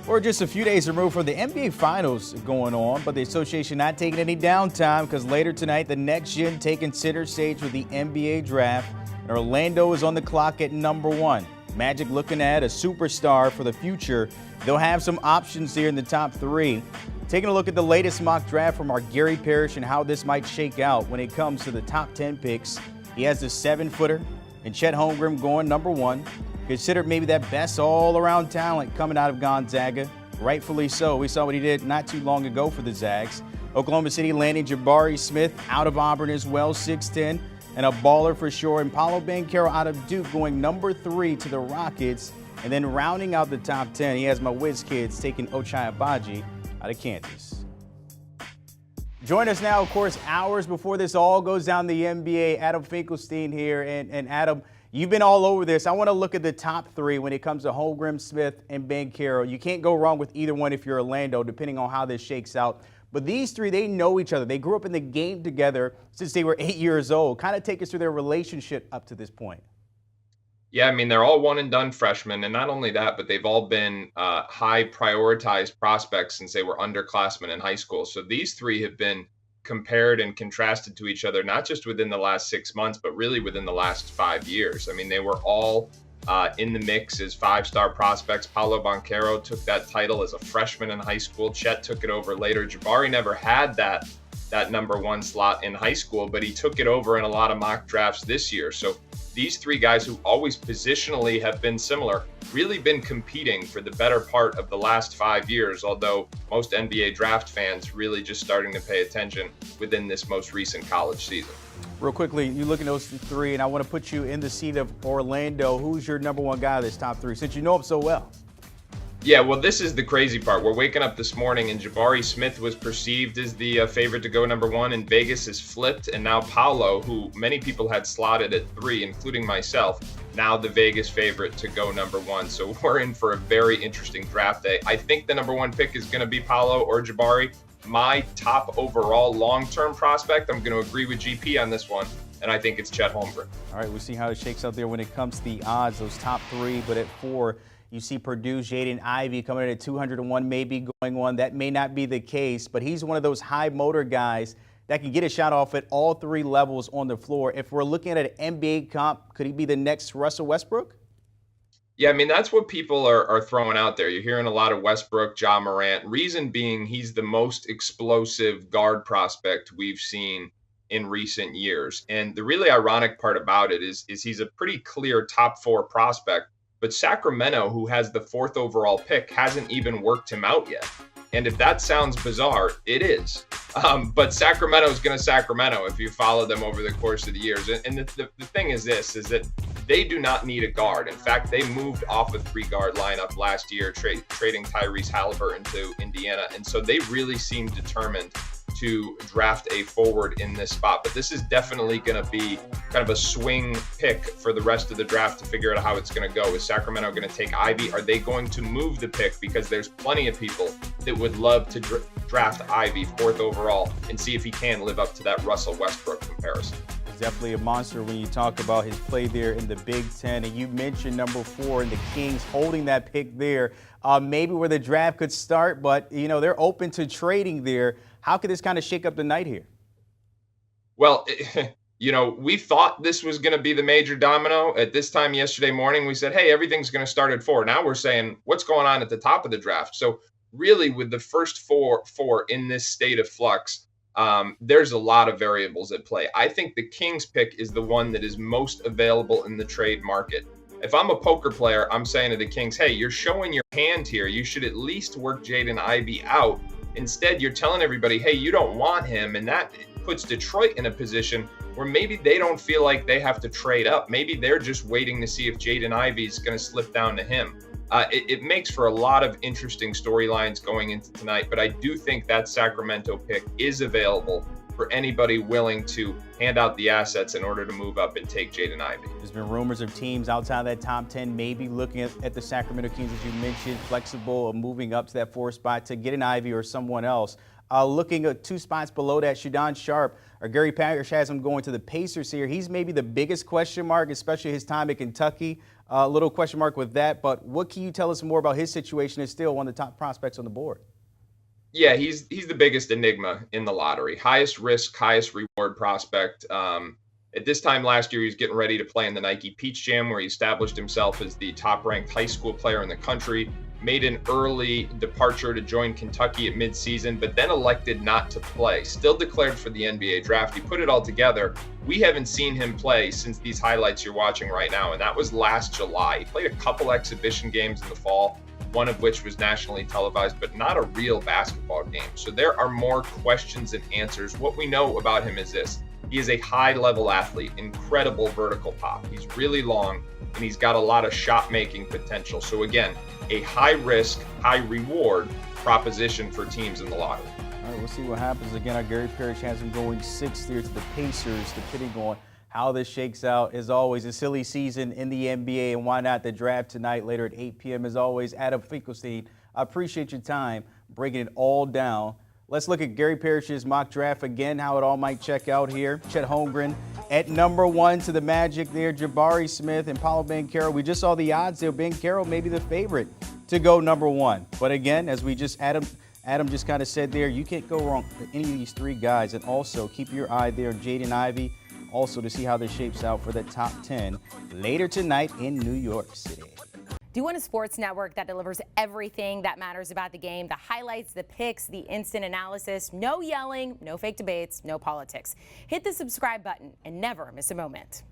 We're just a few days removed from the NBA Finals going on, but the association not taking any downtime because later tonight, the next gen taking center stage with the NBA draft. And Orlando is on the clock at number 1. Magic looking at a superstar for the future. They'll have some options here in the top 3. Taking a look at the latest mock draft from our Gary Parrish and how this might shake out when it comes to the top 10 picks. He has the 7-footer and Chet Holmgren going number 1. Considered maybe that best all-around talent coming out of Gonzaga. Rightfully so. We saw what he did not too long ago for the Zags. Oklahoma City landing Jabari Smith out of Auburn as well, 6'10", and a baller for sure. And Paolo Banchero out of Duke going number 3 to the Rockets. And then rounding out the top 10, he has my Wiz kids taking Ochai Agbaji out of Kansas. Join us now, of course, hours before this all goes down the NBA. Adam Finkelstein here. And Adam, you've been all over this. I want to look at the top 3 when it comes to Holmgren, Smith, and Banchero. You can't go wrong with either one if you're Orlando, depending on how this shakes out. But these 3, they know each other. They grew up in the game together since they were 8 years old. Kind of take us through their relationship up to this point. Yeah, I mean, they're all one-and-done freshmen, and not only that, but they've all been high-prioritized prospects since they were underclassmen in high school. So these 3 have been compared and contrasted to each other, not just within the last 6 months, but really within the last 5 years. I mean, they were all in the mix as 5-star prospects. Paolo Banchero took that title as a freshman in high school. Chet took it over later. Jabari never had that number 1 slot in high school, but he took it over in a lot of mock drafts this year. So these 3 guys who always positionally have been similar, really been competing for the better part of the last 5 years, although most NBA draft fans really just starting to pay attention within this most recent college season. Real quickly, you look at those 3, and I want to put you in the seat of Orlando. Who's your number 1 guy of this top 3, since you know him so well? Yeah, well, this is the crazy part. We're waking up this morning, and Jabari Smith was perceived as the favorite to go number 1, and Vegas has flipped. And now Paolo, who many people had slotted at 3, including myself, now the Vegas favorite to go number 1. So we're in for a very interesting draft day. I think the number 1 pick is going to be Paolo or Jabari. My top overall long-term prospect, I'm going to agree with GP on this one, and I think it's Chet Holmgren. All right, we'll see how it shakes out there when it comes to the odds, those top 3. But at 4, you see Purdue, Jaden, Ivey coming in at 201, maybe going 1. That may not be the case, but he's one of those high motor guys that can get a shot off at all 3 levels on the floor. If we're looking at an NBA comp, could he be the next Russell Westbrook? Yeah, I mean, that's what people are throwing out there. You're hearing a lot of Westbrook, Ja Morant. Reason being, he's the most explosive guard prospect we've seen in recent years. And the really ironic part about it is he's a pretty clear top 4 prospect. But Sacramento, who has the 4th overall pick, hasn't even worked him out yet. And if that sounds bizarre, it is. But Sacramento is going to Sacramento if you follow them over the course of the years. And the thing is this, is that they do not need a guard. In fact, they moved off a 3-guard lineup last year, trading Tyrese Halliburton to Indiana. And so they really seem determined to draft a forward in this spot. But this is definitely going to be kind of a swing pick for the rest of the draft to figure out how it's going to go. Is Sacramento going to take Ivey? Are they going to move the pick? Because there's plenty of people that would love to draft Ivey 4th overall and see if he can live up to that Russell Westbrook comparison. He's definitely a monster when you talk about his play there in the Big Ten. And you mentioned number 4 and the Kings holding that pick there. Maybe where the draft could start, but, you know, they're open to trading there. How could this kind of shake up the night here? Well, you know, we thought this was going to be the major domino. At this time yesterday morning, we said, hey, everything's going to start at 4. Now we're saying, what's going on at the top of the draft? So really, with the first four in this state of flux, there's a lot of variables at play. I think the Kings pick is the one that is most available in the trade market. If I'm a poker player, I'm saying to the Kings, hey, you're showing your hand here. You should at least work Jaden Ivey out. Instead, you're telling everybody, hey, you don't want him. And that puts Detroit in a position where maybe they don't feel like they have to trade up. Maybe they're just waiting to see if Jaden Ivey is going to slip down to him. It makes for a lot of interesting storylines going into tonight. But I do think that Sacramento pick is available for anybody willing to hand out the assets in order to move up and take Jaden Ivey. There's been rumors of teams outside that top 10 maybe looking at the Sacramento Kings, as you mentioned, flexible of moving up to that 4th spot to get an Ivey or someone else. Looking at 2 spots below that, Shaedon Sharpe, or Gary Parrish has him going to the Pacers here. He's maybe the biggest question mark, especially his time at Kentucky. A little question mark with that, but what can you tell us more about his situation? Is still one of the top prospects on the board. Yeah, he's the biggest enigma in the lottery. Highest risk, highest reward prospect. At this time last year, he was getting ready to play in the Nike Peach Jam, where he established himself as the top-ranked high school player in the country. Made an early departure to join Kentucky at midseason, but then elected not to play. Still declared for the NBA draft. He put it all together. We haven't seen him play since these highlights you're watching right now, and that was last July. He played a couple exhibition games in the fall, one of which was nationally televised, but not a real basketball game. So there are more questions than answers. What we know about him is this. He is a high-level athlete, incredible vertical pop. He's really long, and he's got a lot of shot-making potential. So again, a high-risk, high-reward proposition for teams in the lottery. All right, we'll see what happens. Again, our Gary Parrish has him going 6th here to the Pacers, depending on how this shakes out. As always, a silly season in the NBA, and why not the draft tonight later at 8 p.m. As always, Adam Finkelstein, I appreciate your time breaking it all down. Let's look at Gary Parrish's mock draft again, how it all might check out here. Chet Holmgren at number 1 to the Magic there. Jabari Smith and Paolo Banchero. We just saw the odds there. Banchero may be the favorite to go number 1. But again, as we just Adam just kind of said there, you can't go wrong with any of these 3 guys. And also keep your eye there on Jaden Ivey, also to see how this shapes out for the top 10 later tonight in New York City. Do you want a sports network that delivers everything that matters about the game? The highlights, the picks, the instant analysis, no yelling, no fake debates, no politics. Hit the subscribe button and never miss a moment.